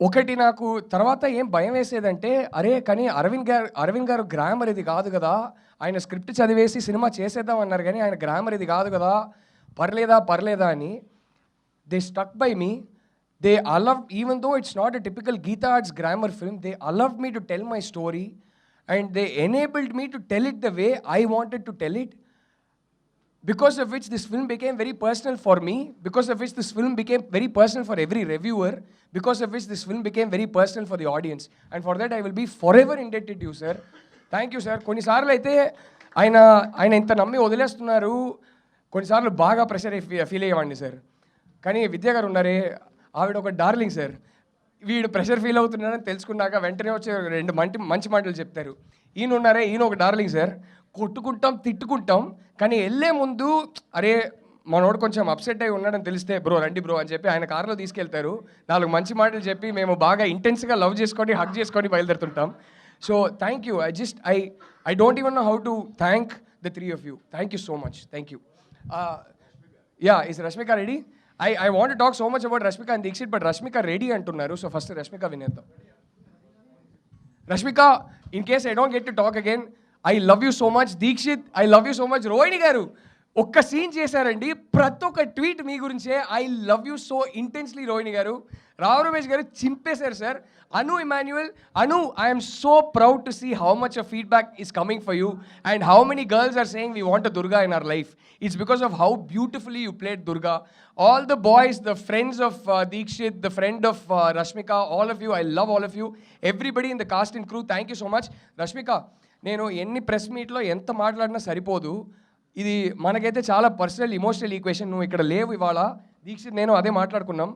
ఒకటి నాకు తర్వాత ఏం భయమేసేదంటే, అరే! కానీ అరవింద్ గారు గ్రామర్ ఇది కాదు గదా! ఆయన స్క్రిప్ట్ చదివేసి సినిమా చేసేద్దాం అన్నారు గానీ, ఆయన గ్రామర్ ఇది కాదు గదా! పర్లేదా అని. They stuck by me. They allowed even though it's not a typical Geetha Arts glamour film, they allowed me to tell my story and they enabled me to tell it the way I wanted to tell it. Because of which this film became very personal for me, because of which this film became very personal for every reviewer, because of which this film became very personal for the audience. And for that I will be forever indebted to you, sir. Thank you, sir. కొన్నిసార్లు అయితే ఆయన ఇంత నమ్మి వదిలేస్తున్నారు, కొన్నిసార్లు బాగా pressure feel అయ్యేవాడిని sir. కానీ విద్యా గారు ఉన్నారే, ఆవిడ ఒక డార్లింగ్ సార్. వీడు ప్రెషర్ ఫీల్ అవుతున్నాడని తెలుసుకున్నాక వెంటనే వచ్చి రెండు మంచి మాటలు చెప్తారు. ఈయన ఉన్నారే, ఈయన ఒక డార్లింగ్ సార్. కొట్టుకుంటాం, తిట్టుకుంటాం, కానీ వెళ్ళే ముందు అరే మనోడు కొంచెం అప్సెట్ అయి ఉన్నాడని తెలిస్తే బ్రో రండి బ్రో అని చెప్పి ఆయన కారులో తీసుకెళ్తారు. 4 మంచి మాటలు చెప్పి మేము బాగా ఇంటెన్స్గా లవ్ చేసుకొని హగ్ చేసుకొని బయలుదేరుతుంటాం. So thank you. I don't even know how to thank the 3 of you. Thank you so much. Thank you. Yeah, is Rashmika ready? I want to talk so much about Rashmika and Deekshit, but Rashmika ready అంటున్నారు. So first Rashmika వినేద్దాం. Rashmika, in case I don't get to talk again, I love you so much. Deekshit, I love you so much. Rohini గారు ఒక్క scene చేశారండి, ప్రతి ఒక్క tweet మీ గురించే. I love you so intensely Rohini గారు. రావు రమేష్ గారు చింపేశారు sir. Anu Emmanuel, Anu, I'm so proud to see how much of feedback is coming for you and how many girls are saying we want a Durga in our life. It's because of how beautifully you played Durga. All the boys, the friends of Deekshit, the friend of Rashmika, all of you, I love all of you. Everybody in the cast and crew, thank you so much. Rashmika, నేను ఎన్ని press మీట్లో ఎంత మాట్లాడినా సరిపోదు. ఇది మనకైతే చాలా personal emotional equation. నువ్వు ఇక్కడ లేవు ఇవాళ. దీక్షిత్ నేను అదే మాట్లాడుకున్నాం.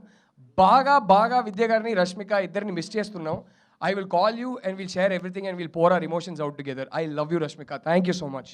బాగా విద్య గారిని, రష్మిక ఇద్దరిని మిస్ చేస్తున్నాం. I will call you and we'll share everything and we'll pour our emotions out together. I love you, Rashmika. Thank you so much.